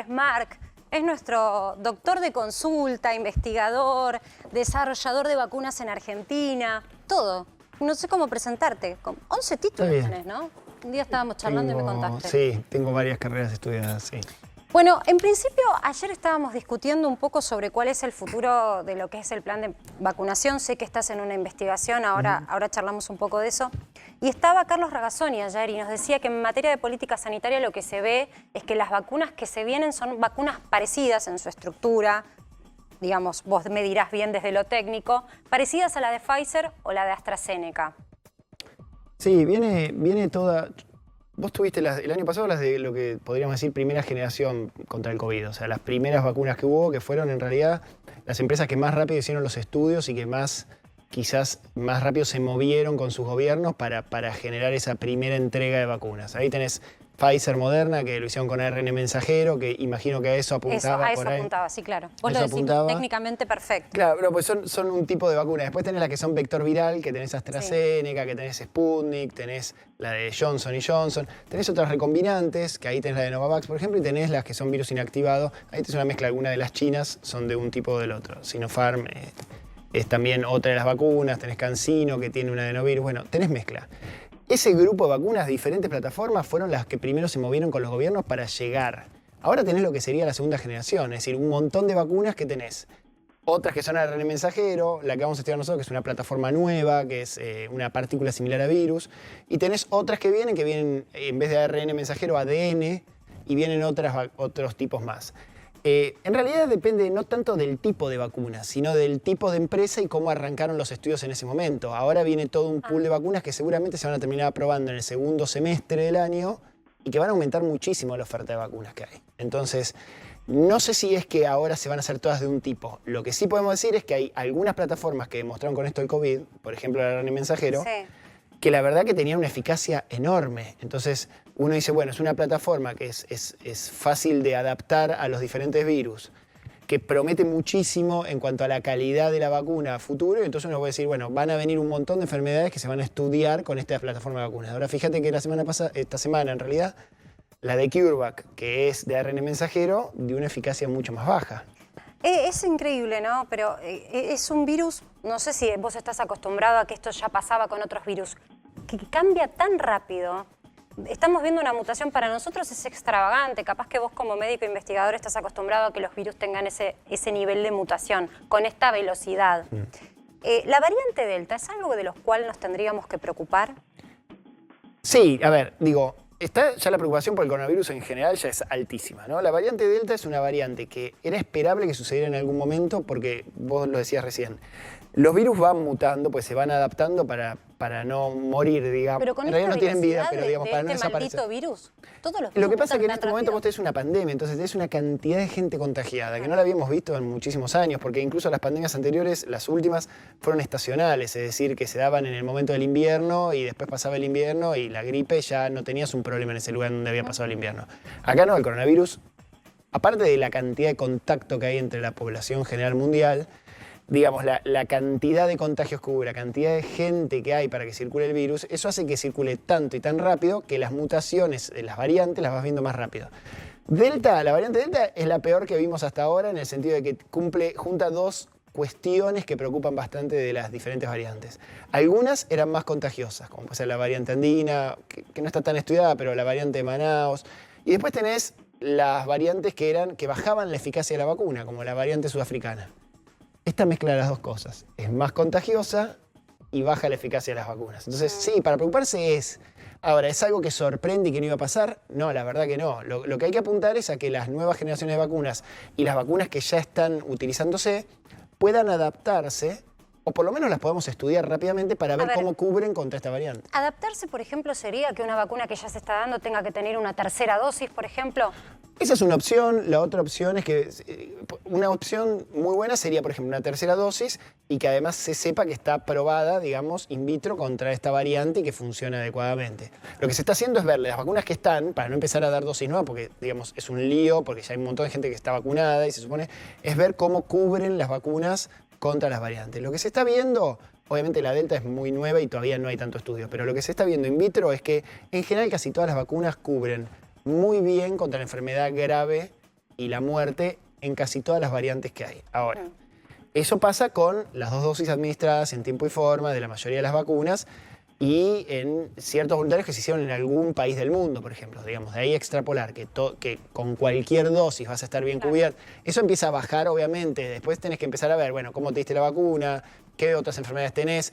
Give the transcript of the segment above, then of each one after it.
Marc es nuestro doctor de consulta, investigador, desarrollador de vacunas en Argentina, todo. No sé cómo presentarte. 11 títulos tenés, ¿no? Un día estábamos charlando y me contaste. Sí, tengo varias carreras estudiadas, sí. Bueno, en principio, ayer estábamos discutiendo un poco sobre cuál es el futuro de lo que es el plan de vacunación. Sé que estás en una investigación, ahora charlamos un poco de eso. Y estaba Carlos Ragazzoni ayer y nos decía que en materia de política sanitaria lo que se ve es que las vacunas que se vienen son vacunas parecidas en su estructura, digamos, vos me dirás bien desde lo técnico, parecidas a la de Pfizer o la de AstraZeneca. Sí, viene toda... Vos tuviste el año pasado las de lo que podríamos decir primera generación contra el COVID, o sea, las primeras vacunas que hubo, que fueron en realidad las empresas que más rápido hicieron los estudios y que quizás más rápido se movieron con sus gobiernos para generar esa primera entrega de vacunas. Ahí tenés Pfizer, Moderna, que lo hicieron con ARN mensajero, que imagino que a eso apuntaba. A eso apuntaba, sí, claro. Vos lo decís técnicamente perfecto. Claro, pero pues son un tipo de vacuna. Después tenés las que son vector viral, que tenés AstraZeneca, que tenés Sputnik, tenés la de Johnson & Johnson. Tenés otras recombinantes, que ahí tenés la de Novavax, por ejemplo, y tenés las que son virus inactivado. Ahí tenés una mezcla, alguna de las chinas son de un tipo o del otro. Sinopharm es también otra de las vacunas, tenés CanSino, que tiene una adenovirus. Bueno, tenés mezcla. Ese grupo de vacunas de diferentes plataformas fueron las que primero se movieron con los gobiernos para llegar. Ahora tenés lo que sería la segunda generación, es decir, un montón de vacunas que tenés. Otras que son ARN mensajero, la que vamos a estudiar nosotros, que es una plataforma nueva, que es una partícula similar a virus. Y tenés otras que vienen en vez de ARN mensajero, ADN, y vienen otros tipos más. En realidad depende no tanto del tipo de vacuna, sino del tipo de empresa y cómo arrancaron los estudios en ese momento. Ahora viene todo un pool de vacunas que seguramente se van a terminar aprobando en el segundo semestre del año y que van a aumentar muchísimo la oferta de vacunas que hay. Entonces, no sé si es que ahora se van a hacer todas de un tipo. Lo que sí podemos decir es que hay algunas plataformas que demostraron con esto el COVID, por ejemplo el ARN mensajero, que la verdad que tenían una eficacia enorme. Entonces uno dice, bueno, es una plataforma que es fácil de adaptar a los diferentes virus, que promete muchísimo en cuanto a la calidad de la vacuna a futuro, y entonces uno puede decir, bueno, van a venir un montón de enfermedades que se van a estudiar con esta plataforma de vacunas. Ahora fíjate que esta semana en realidad, la de CureVac, que es de ARN mensajero, dio una eficacia mucho más baja. Es increíble, ¿no? Pero es un virus, no sé si vos estás acostumbrado a que esto ya pasaba con otros virus, que cambia tan rápido. Estamos viendo una mutación, para nosotros es extravagante, capaz que vos como médico investigador estás acostumbrado a que los virus tengan ese nivel de mutación, con esta velocidad. ¿La variante Delta es algo de lo cual nos tendríamos que preocupar? Sí, a ver, digo... ya la preocupación por el coronavirus en general ya es altísima, ¿no? La variante Delta es una variante que era esperable que sucediera en algún momento porque, vos lo decías recién, los virus van mutando, pues se van adaptando para no morir, digamos. Pero con en realidad no tienen vida, pero digamos, para no este desaparecer. maldito virus, todos los virus Lo que pasa es que en este rápido. momento vos tenés una pandemia, entonces tenés una cantidad de gente contagiada que no la habíamos visto en muchísimos años, porque incluso las pandemias anteriores, las últimas, fueron estacionales, es decir, que se daban en el momento del invierno y después pasaba el invierno y la gripe ya no tenías un problema en ese lugar donde había pasado el invierno. Acá no, el coronavirus, aparte de la cantidad de contacto que hay entre la población general mundial, digamos, la cantidad de contagios que hubo, la cantidad de gente que hay para que circule el virus, eso hace que circule tanto y tan rápido que las mutaciones de las variantes las vas viendo más rápido. La variante Delta es la peor que vimos hasta ahora en el sentido de que junta dos cuestiones que preocupan bastante de las diferentes variantes. Algunas eran más contagiosas, como puede ser la variante andina, que no está tan estudiada, pero la variante de Manaus. Y después tenés las variantes que bajaban la eficacia de la vacuna, como la variante sudafricana. Esta mezcla de las dos cosas. Es más contagiosa y baja la eficacia de las vacunas. Entonces, sí, para preocuparse es... Ahora, ¿es algo que sorprende y que no iba a pasar? No, la verdad que no. Lo que hay que apuntar es a que las nuevas generaciones de vacunas y las vacunas que ya están utilizándose puedan adaptarse, o por lo menos las podamos estudiar rápidamente para ver cómo cubren contra esta variante. ¿Adaptarse, por ejemplo, sería que una vacuna que ya se está dando tenga que tener una tercera dosis, por ejemplo? Esa es una opción. La otra opción es que una opción muy buena sería, por ejemplo, una tercera dosis y que además se sepa que está probada, digamos, in vitro contra esta variante y que funciona adecuadamente. Lo que se está haciendo es verle las vacunas que están, para no empezar a dar dosis nuevas, porque, digamos, es un lío, porque ya hay un montón de gente que está vacunada y se supone, es ver cómo cubren las vacunas contra las variantes. Lo que se está viendo, obviamente la Delta es muy nueva y todavía no hay tanto estudio, pero lo que se está viendo in vitro es que en general casi todas las vacunas cubren muy bien contra la enfermedad grave y la muerte en casi todas las variantes que hay. Ahora, eso pasa con las 2 dosis administradas en tiempo y forma de la mayoría de las vacunas y en ciertos voluntarios que se hicieron en algún país del mundo, por ejemplo. Digamos, de ahí extrapolar que con cualquier dosis vas a estar bien cubierto. Eso empieza a bajar, obviamente. Después tenés que empezar a ver, bueno, cómo te diste la vacuna, qué otras enfermedades tenés.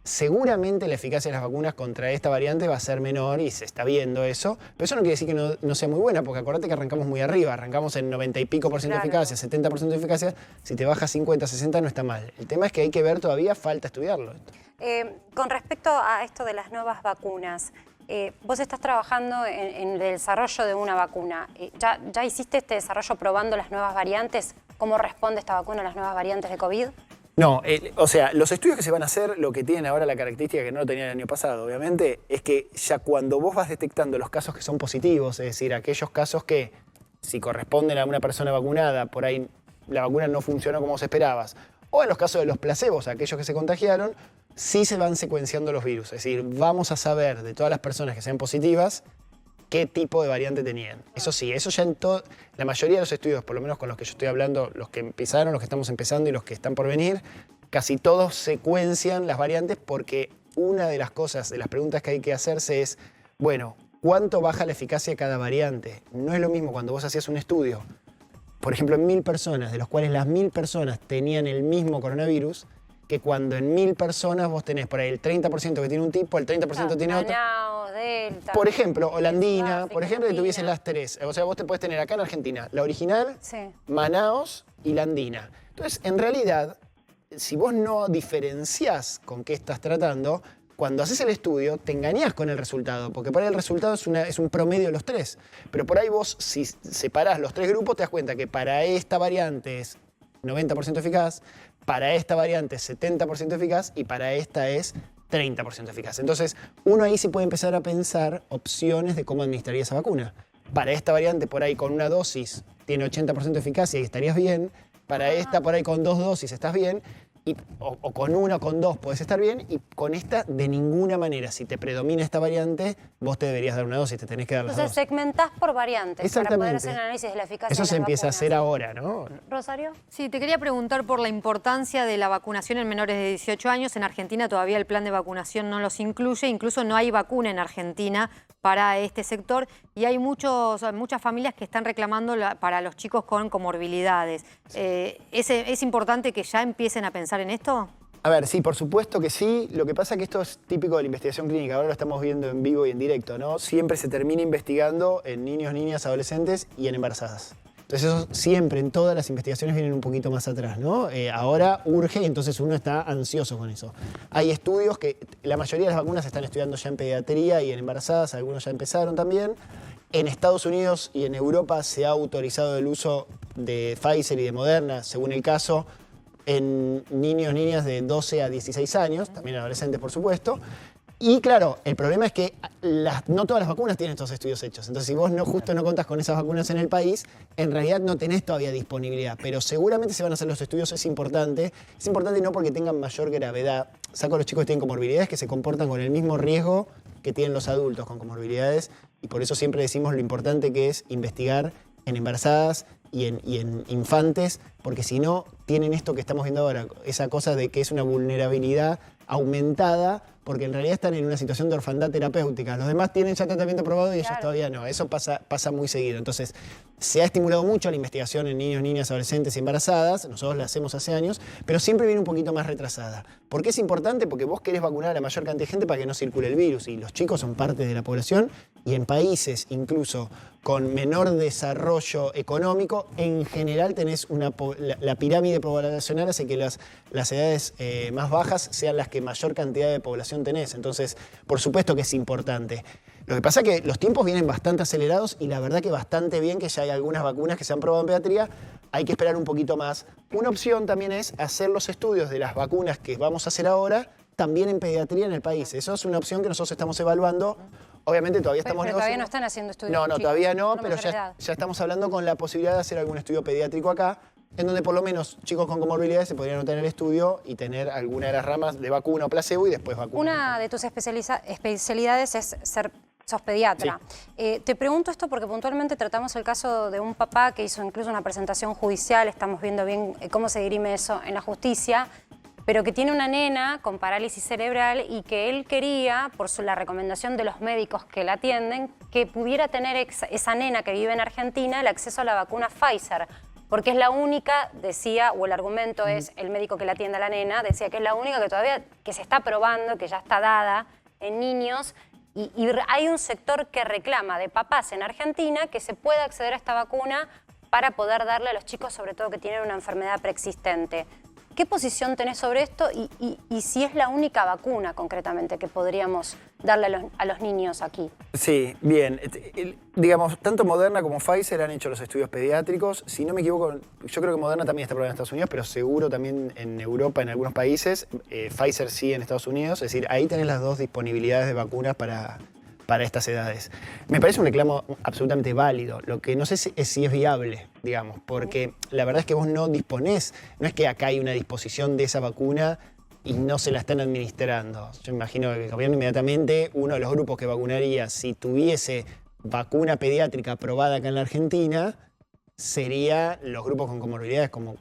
Seguramente la eficacia de las vacunas contra esta variante va a ser menor y se está viendo eso, pero eso no quiere decir que no sea muy buena, porque acordate que arrancamos muy arriba, arrancamos en 90 y pico % de eficacia, 70% de eficacia, si te baja 50, 60 no está mal. El tema es que hay que ver todavía, falta estudiarlo. Con respecto a esto de las nuevas vacunas, vos estás trabajando en el desarrollo de una vacuna. ¿Ya hiciste este desarrollo probando las nuevas variantes? ¿Cómo responde esta vacuna a las nuevas variantes de COVID? No, o sea, los estudios que se van a hacer, lo que tienen ahora la característica que no lo tenían el año pasado, obviamente, es que ya cuando vos vas detectando los casos que son positivos, es decir, aquellos casos que si corresponden a una persona vacunada, por ahí la vacuna no funcionó como vos esperabas, o en los casos de los placebos, aquellos que se contagiaron, sí se van secuenciando los virus, es decir, vamos a saber de todas las personas que sean positivas qué tipo de variante tenían. Eso sí, eso ya en la mayoría de los estudios, por lo menos con los que yo estoy hablando, los que empezaron, los que estamos empezando y los que están por venir, casi todos secuencian las variantes porque una de las cosas, de las preguntas que hay que hacerse es, bueno, ¿cuánto baja la eficacia de cada variante? No es lo mismo cuando vos hacías un estudio, por ejemplo, en 1000 personas, de los cuales las 1000 personas tenían el mismo coronavirus, que cuando en 1000 personas vos tenés por ahí el 30% que tiene un tipo, el 30% tiene otro. Delta. Por ejemplo, holandina, por ejemplo, que tuviesen las 3. O sea, vos te podés tener acá en Argentina la original, Manaos y la andina. Entonces, en realidad, si vos no diferenciás con qué estás tratando, cuando haces el estudio te engañás con el resultado, porque por ahí el resultado es un promedio de los 3. Pero por ahí vos, si separás los 3 grupos, te das cuenta que para esta variante es 90% eficaz, para esta variante es 70% eficaz y para esta es 30% eficaz. Entonces, uno ahí sí puede empezar a pensar opciones de cómo administraría esa vacuna. Para esta variante, por ahí con una dosis tiene 80% de eficacia y estarías bien. Para esta, por ahí con 2 dosis estás bien. O con una o con 2 podés estar bien. Y con esta, de ninguna manera. Si te predomina esta variante, vos te deberías dar una dosis, te tenés que dar las 2. Entonces, segmentás por variantes para poder hacer el análisis de la eficacia Eso de se las empieza a vacunas. hacer ahora, ¿no? ¿Rosario? Sí, te quería preguntar por la importancia de la vacunación en menores de 18 años. En Argentina todavía el plan de vacunación no los incluye, incluso no hay vacuna en Argentina para este sector y hay muchas familias que están reclamando para los chicos con comorbilidades. Sí. ¿Es importante que ya empiecen a pensar en esto? A ver, sí, por supuesto que sí. Lo que pasa es que esto es típico de la investigación clínica. Ahora lo estamos viendo en vivo y en directo, ¿no? Siempre se termina investigando en niños, niñas, adolescentes y en embarazadas. Entonces eso siempre, en todas las investigaciones vienen un poquito más atrás, ¿no? Ahora urge y entonces uno está ansioso con eso. Hay estudios que la mayoría de las vacunas se están estudiando ya en pediatría y en embarazadas, algunos ya empezaron también. En Estados Unidos y en Europa se ha autorizado el uso de Pfizer y de Moderna, según el caso, en niños, niñas de 12 a 16 años, también adolescentes por supuesto. Y claro, el problema es que no todas las vacunas tienen estos estudios hechos. Entonces, si vos justo no contás con esas vacunas en el país, en realidad no tenés todavía disponibilidad. Pero seguramente se van a hacer los estudios, es importante. Es importante no porque tengan mayor gravedad. Saco a los chicos que tienen comorbilidades que se comportan con el mismo riesgo que tienen los adultos con comorbilidades. Y por eso siempre decimos lo importante que es investigar en embarazadas y en infantes, porque si no, tienen esto que estamos viendo ahora, esa cosa de que es una vulnerabilidad aumentada, porque en realidad están en una situación de orfandad terapéutica. Los demás tienen ya tratamiento probado y ellos todavía no. Eso pasa muy seguido. Entonces, se ha estimulado mucho la investigación en niños, niñas, adolescentes y embarazadas. Nosotros la hacemos hace años, pero siempre viene un poquito más retrasada. ¿Por qué es importante? Porque vos querés vacunar a la mayor cantidad de gente para que no circule el virus. Y los chicos son parte de la población. Y en países incluso con menor desarrollo económico, en general tenés la pirámide poblacional hace que las edades más bajas sean las que mayor cantidad de población tenés. Entonces, por supuesto que es importante. Lo que pasa es que los tiempos vienen bastante acelerados y la verdad que bastante bien que ya hay algunas vacunas que se han probado en pediatría. Hay que esperar un poquito más. Una opción también es hacer los estudios de las vacunas que vamos a hacer ahora también en pediatría en el país. Eso es una opción que nosotros estamos evaluando. Obviamente todavía estamos negociando. Todavía no están haciendo estudios. No, todavía no, pero ya estamos hablando con la posibilidad de hacer algún estudio pediátrico acá, en donde por lo menos chicos con comorbilidades se podrían anotar en el estudio y tener alguna de las ramas de vacuna o placebo y después vacuna. Una de tus especialidades es ser Sos pediatra. Te pregunto esto porque puntualmente tratamos el caso de un papá que hizo incluso una presentación judicial, estamos viendo bien cómo se dirime eso en la justicia, pero que tiene una nena con parálisis cerebral y que él quería, por la recomendación de los médicos que la atienden, que pudiera tener esa nena que vive en Argentina el acceso a la vacuna Pfizer, porque es la única, decía, o el argumento es, el médico que la atiende a la nena, decía que es la única que todavía que se está probando, que ya está dada en niños. Y hay un sector que reclama de papás en Argentina que se pueda acceder a esta vacuna para poder darle a los chicos, sobre todo que tienen una enfermedad preexistente. ¿Qué posición tenés sobre esto y si es la única vacuna concretamente que podríamos darle a los niños aquí? Sí, bien. Digamos, tanto Moderna como Pfizer han hecho los estudios pediátricos. Si no me equivoco, yo creo que Moderna también está probada en Estados Unidos, pero seguro también en Europa, en algunos países. Pfizer sí en Estados Unidos. Es decir, ahí tenés las dos disponibilidades de vacunas para estas edades. Me parece un reclamo absolutamente válido. Lo que no sé si es viable, digamos, porque la verdad es que vos no disponés, no es que acá hay una disposición de esa vacuna y no se la están administrando. Yo imagino que el gobierno inmediatamente, uno de los grupos que vacunaría si tuviese vacuna pediátrica aprobada acá en la Argentina, sería los grupos con comorbilidades como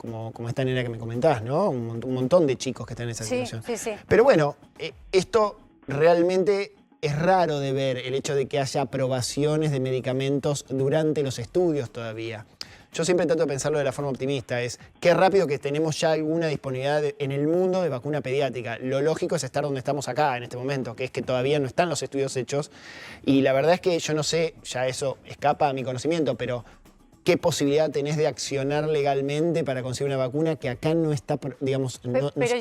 esta nena que me comentás, ¿no? Un montón de chicos que están en esa situación. Sí. Pero bueno, esto realmente es raro de ver, el hecho de que haya aprobaciones de medicamentos durante los estudios todavía. Yo siempre trato de pensarlo de la forma optimista, es qué rápido que tenemos ya alguna disponibilidad en el mundo de vacuna pediátrica. Lo lógico es estar donde estamos acá en este momento, que es que todavía no están los estudios hechos. Y la verdad es que yo no sé, ya eso escapa a mi conocimiento, pero ¿qué posibilidad tenés de accionar legalmente para conseguir una vacuna que acá no está, digamos,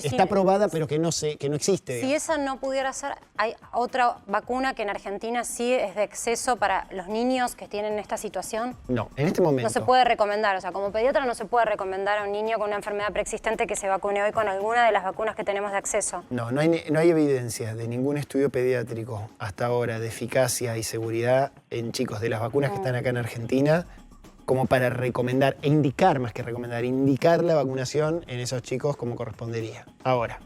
está aprobada, pero que no existe? Si esa no pudiera ser, hay otra vacuna que en Argentina sí es de acceso para los niños que tienen esta situación. No, en este momento. No se puede recomendar, o sea, como pediatra no se puede recomendar a un niño con una enfermedad preexistente que se vacune hoy con alguna de las vacunas que tenemos de acceso. No hay evidencia de ningún estudio pediátrico hasta ahora de eficacia y seguridad en chicos de las vacunas que están acá en Argentina, como para recomendar, e indicar más que recomendar, indicar la vacunación en esos chicos como correspondería. Ahora,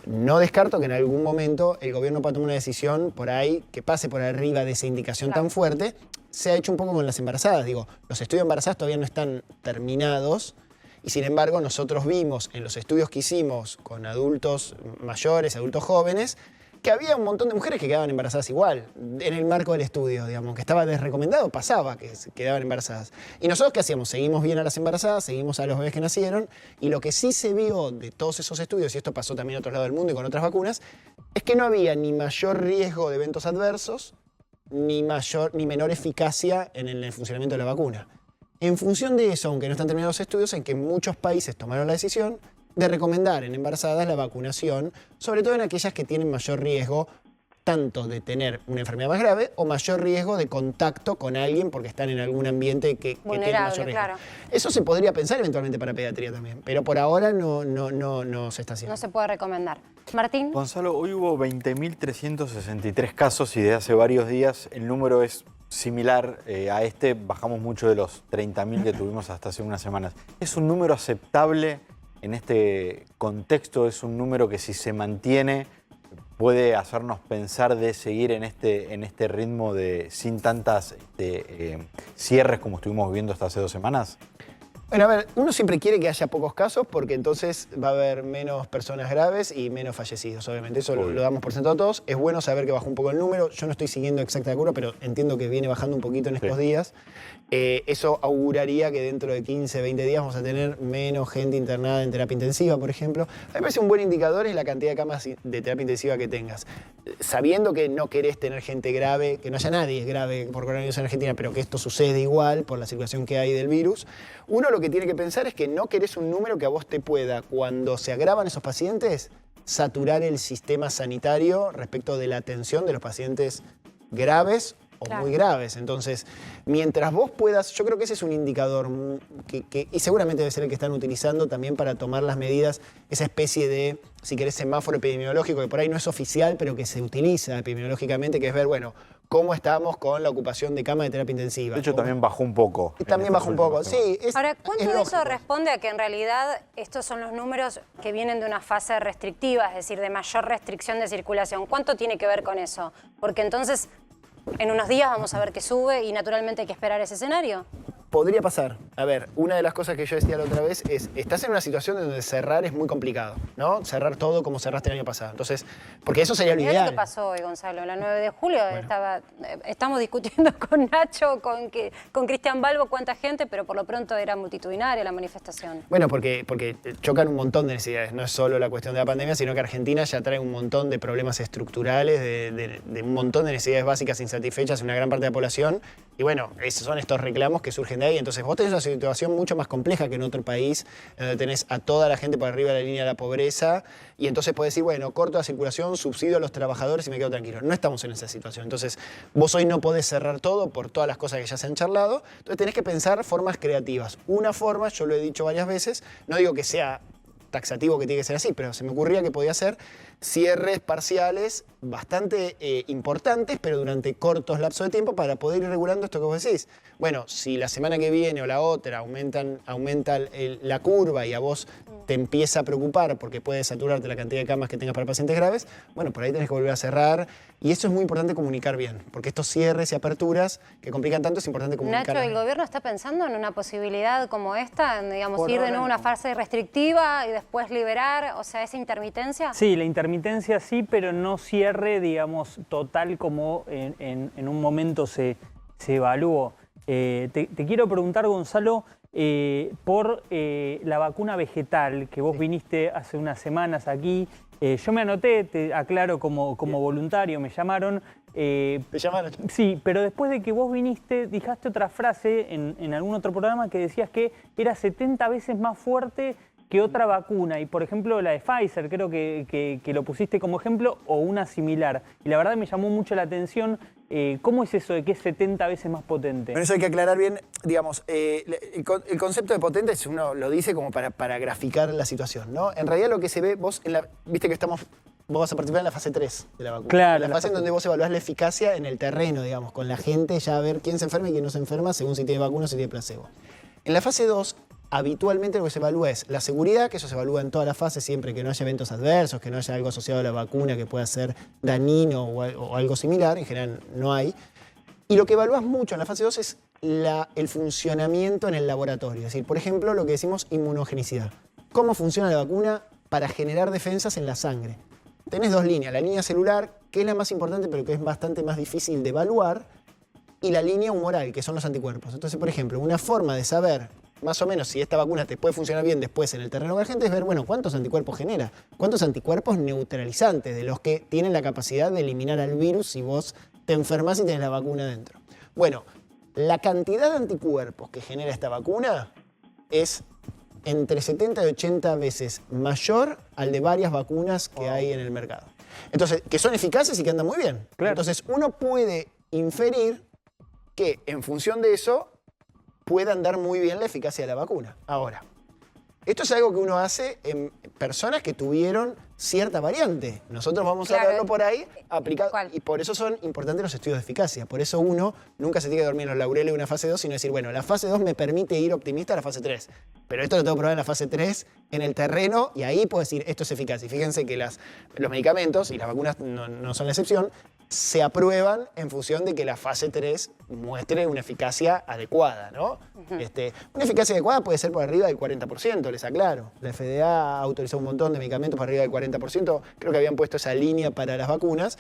no descarto que en algún momento el gobierno pueda tomar una decisión por ahí que pase por arriba de esa indicación tan fuerte. Se ha hecho un poco con las embarazadas. Digo, los estudios de embarazadas todavía no están terminados y sin embargo nosotros vimos en los estudios que hicimos con adultos mayores, adultos jóvenes, que había un montón de mujeres que quedaban embarazadas igual, en el marco del estudio, digamos, que estaba desrecomendado, pasaba que quedaban embarazadas. Y nosotros, ¿qué hacíamos? Seguimos bien a las embarazadas, seguimos a los bebés que nacieron, y lo que sí se vio de todos esos estudios, y esto pasó también en otros lados del mundo y con otras vacunas, es que no había ni mayor riesgo de eventos adversos, ni menor eficacia en el funcionamiento de la vacuna. En función de eso, aunque no están terminados los estudios, en que muchos países tomaron la decisión de recomendar en embarazadas la vacunación, sobre todo en aquellas que tienen mayor riesgo tanto de tener una enfermedad más grave o mayor riesgo de contacto con alguien porque están en algún ambiente que tiene mayor riesgo. Claro. Eso se podría pensar eventualmente para pediatría también, pero por ahora no se está haciendo. No se puede recomendar. Martín. Gonzalo, hoy hubo 20.363 casos y desde hace varios días el número es similar a este. Bajamos mucho de los 30.000 que tuvimos hasta hace unas semanas. ¿Es un número aceptable en este contexto? ¿Es un número que si se mantiene puede hacernos pensar de seguir en este ritmo sin tantas cierres como estuvimos viviendo hasta hace 2 semanas? Bueno, a ver, uno siempre quiere que haya pocos casos porque entonces va a haber menos personas graves y menos fallecidos, obviamente. Eso lo damos por sentado todos. Es bueno saber que bajó un poco el número. Yo no estoy siguiendo exacta la curva, pero entiendo que viene bajando un poquito en estos días. Eso auguraría que dentro de 15, 20 días vamos a tener menos gente internada en terapia intensiva, por ejemplo. A mí me parece un buen indicador es la cantidad de camas de terapia intensiva que tengas. Sabiendo que no querés tener gente grave, que no haya nadie grave por coronavirus en Argentina, pero que esto sucede igual por la circulación que hay del virus, uno lo que tiene que pensar es que no querés un número que a vos te pueda, cuando se agravan esos pacientes, saturar el sistema sanitario respecto de la atención de los pacientes graves o muy graves. Entonces, mientras vos puedas, yo creo que ese es un indicador y seguramente debe ser el que están utilizando también para tomar las medidas, esa especie de, si querés, semáforo epidemiológico, que por ahí no es oficial, pero que se utiliza epidemiológicamente, que es ver, bueno, cómo estamos con la ocupación de cama de terapia intensiva. De hecho, también bajó un poco. También bajó un poco, sí. Ahora, ¿cuánto de eso responde a que en realidad estos son los números que vienen de una fase restrictiva, es decir, de mayor restricción de circulación? ¿Cuánto tiene que ver con eso? Porque entonces En unos días vamos a ver que sube y naturalmente hay que esperar ese escenario. Podría pasar. A ver, una de las cosas que yo decía la otra vez es, estás en una situación donde cerrar es muy complicado, ¿no? Cerrar todo como cerraste el año pasado. Entonces, porque eso sería lo Mirá ideal. lo que pasó hoy, Gonzalo. La 9 de julio estamos discutiendo con Nacho, con Cristian Balbo, cuánta gente, pero por lo pronto era multitudinaria la manifestación. Bueno, porque chocan un montón de necesidades. No es solo la cuestión de la pandemia, sino que Argentina ya trae un montón de problemas estructurales, de un montón de necesidades básicas insatisfechas en una gran parte de la población. Y bueno, esos son estos reclamos que surgen de ahí. Entonces vos tenés una situación mucho más compleja que en otro país, donde tenés a toda la gente por arriba de la línea de la pobreza, y entonces podés decir, bueno, corto la circulación, subsidio a los trabajadores y me quedo tranquilo. No estamos en esa situación. Entonces vos hoy no podés cerrar todo por todas las cosas que ya se han charlado. Entonces tenés que pensar formas creativas. Una forma, yo lo he dicho varias veces, no digo que sea taxativo que tiene que ser así, pero se me ocurría que podía ser cierres parciales bastante importantes, pero durante cortos lapsos de tiempo para poder ir regulando esto que vos decís. Bueno, si la semana que viene o la otra aumenta la curva y a vos te empieza a preocupar porque puedes saturarte la cantidad de camas que tengas para pacientes graves, bueno, por ahí tenés que volver a cerrar. Y eso es muy importante comunicar bien, porque estos cierres y aperturas que complican tanto es importante comunicar. Nacho, ¿el gobierno está pensando en una posibilidad como esta, en, digamos, ir de nuevo a una fase restrictiva y después liberar, o sea, esa intermitencia? Sí, la intermitencia sí, pero no cierre, digamos, total como en un momento se evaluó. Te quiero preguntar, Gonzalo, por la vacuna vegetal, que vos viniste hace unas semanas aquí. Yo me anoté, te aclaro, como voluntario, me llamaron. ¿Te llamaron? Sí, pero después de que vos viniste, dejaste otra frase en algún otro programa que decías que era 70 veces más fuerte que otra vacuna. Y por ejemplo la de Pfizer, creo que lo pusiste como ejemplo, o una similar. Y la verdad me llamó mucho la atención. ¿Cómo es eso de que es 70 veces más potente? Pero eso hay que aclarar bien, digamos, el concepto de potente uno lo dice como para graficar la situación, ¿no? En realidad lo que se ve, vos viste que vos vas a participar en la fase 3 de la vacuna. Claro. La fase en donde vos evaluás la eficacia en el terreno, digamos, con la gente, ya a ver quién se enferma y quién no se enferma, según si tiene vacuna o si tiene placebo. En la fase 2, habitualmente lo que se evalúa es la seguridad, que eso se evalúa en toda la fase, siempre que no haya eventos adversos, que no haya algo asociado a la vacuna que pueda ser dañino o algo similar, en general no hay. Y lo que evalúas mucho en la fase 2 es el funcionamiento en el laboratorio. Es decir, por ejemplo, lo que decimos inmunogenicidad. ¿Cómo funciona la vacuna para generar defensas en la sangre? Tenés dos líneas, la línea celular, que es la más importante pero que es bastante más difícil de evaluar, y la línea humoral, que son los anticuerpos. Entonces, por ejemplo, una forma de saber más o menos si esta vacuna te puede funcionar bien después en el terreno emergente es ver, bueno, cuántos anticuerpos genera, cuántos anticuerpos neutralizantes, de los que tienen la capacidad de eliminar al virus si vos te enfermas y tenés la vacuna dentro. Bueno, la cantidad de anticuerpos que genera esta vacuna es entre 70 y 80 veces mayor al de varias vacunas que hay en el mercado. Entonces, que son eficaces y que andan muy bien. Claro. Entonces, uno puede inferir que en función de eso pueda andar muy bien la eficacia de la vacuna. Ahora, esto es algo que uno hace en personas que tuvieron cierta variante. Nosotros vamos a verlo por ahí aplicado. Y por eso son importantes los estudios de eficacia. Por eso uno nunca se tiene que dormir en los laureles de una fase 2, sino decir, bueno, la fase 2 me permite ir optimista a la fase 3. Pero esto lo tengo que probar en la fase 3, en el terreno, y ahí puedo decir, esto es eficaz. Y fíjense que los medicamentos, y las vacunas no son la excepción, se aprueban en función de que la fase 3 muestre una eficacia adecuada, ¿no? Una eficacia adecuada puede ser por arriba del 40%, les aclaro. La FDA ha autorizado un montón de medicamentos por arriba del 40%, creo que habían puesto esa línea para las vacunas,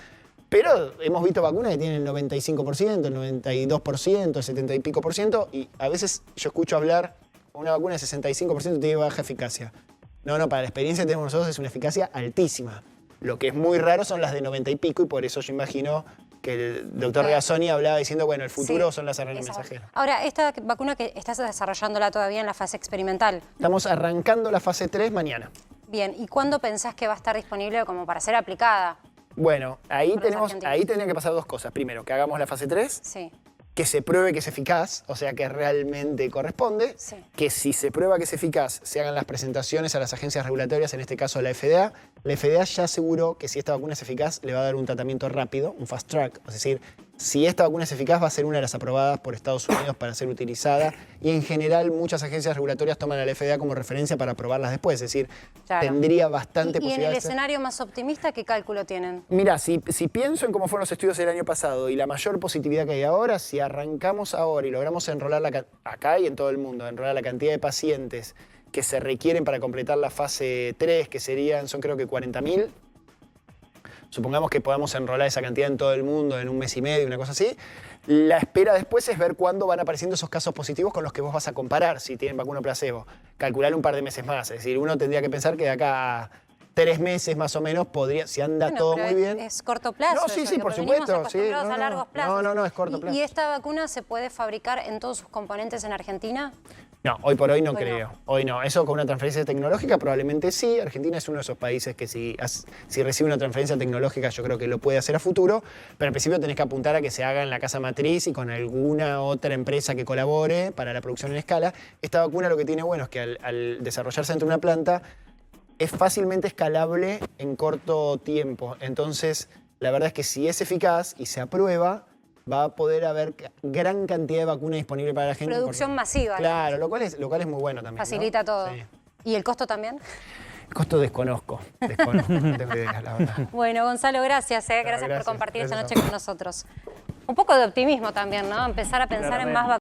pero hemos visto vacunas que tienen el 95%, el 92%, el 70 y pico por ciento, y a veces yo escucho hablar, una vacuna de 65% tiene baja eficacia. No, para la experiencia que tenemos nosotros es una eficacia altísima. Lo que es muy raro son las de 90 y pico, y por eso yo imagino que el doctor Regazzoni hablaba diciendo, bueno, el futuro son las RNA mensajeras. Ahora, esta vacuna que estás desarrollándola todavía en la fase experimental. Estamos arrancando la fase 3 mañana. Bien, ¿y cuándo pensás que va a estar disponible como para ser aplicada? Bueno, ahí tendrían que pasar dos cosas. Primero, que hagamos la fase 3. Sí. Que se pruebe que es eficaz, o sea, que realmente corresponde, Sí. que si se prueba que es eficaz, se hagan las presentaciones a las agencias regulatorias, en este caso a la FDA. La FDA ya aseguró que si esta vacuna es eficaz, le va a dar un tratamiento rápido, un fast track, es decir, si esta vacuna es eficaz, va a ser una de las aprobadas por Estados Unidos para ser utilizada. Y en general, muchas agencias regulatorias toman al FDA como referencia para aprobarlas después. Es decir, Claro. tendría bastante ¿Y en posibilidad el de ser- escenario más optimista, qué cálculo tienen? Mira, si pienso en cómo fueron los estudios del año pasado y la mayor positividad que hay ahora, si arrancamos ahora y logramos enrolar acá y en todo el mundo, enrolar la cantidad de pacientes que se requieren para completar la fase 3, que son creo que 40.000, supongamos que podamos enrolar esa cantidad en todo el mundo en un mes y medio, una cosa así, la espera después es ver cuándo van apareciendo esos casos positivos con los que vos vas a comparar si tienen vacuna o placebo. Calcular un par de meses más, es decir, uno tendría que pensar que de acá a 3 meses más o menos podría, si anda Bueno, todo pero muy bien. Es corto plazo. No, sí, eso, sí, digo, por porque venimos supuesto, sí, acostumbrados no, a largos no, plazos. no, es corto plazo. ¿Y esta vacuna se puede fabricar en todos sus componentes en Argentina? No, hoy por hoy no Hoy creo. no. Hoy no. Eso con una transferencia tecnológica probablemente sí. Argentina es uno de esos países que si recibe una transferencia tecnológica yo creo que lo puede hacer a futuro, pero al principio tenés que apuntar a que se haga en la casa matriz y con alguna otra empresa que colabore para la producción en escala. Esta vacuna lo que tiene bueno es que al desarrollarse dentro de una planta es fácilmente escalable en corto tiempo. Entonces, la verdad es que si es eficaz y se aprueba, va a poder haber gran cantidad de vacuna disponible para la gente. Producción masiva, Claro, lo cual es muy bueno también. Facilita ¿no? todo. Sí. ¿Y el costo también? El costo desconozco, no tengo idea, la verdad. Bueno, Gonzalo, gracias. Gracias por gracias. compartir esta Gracias a noche con nosotros. Un poco de optimismo también, ¿no? Empezar a pensar en más vacunas.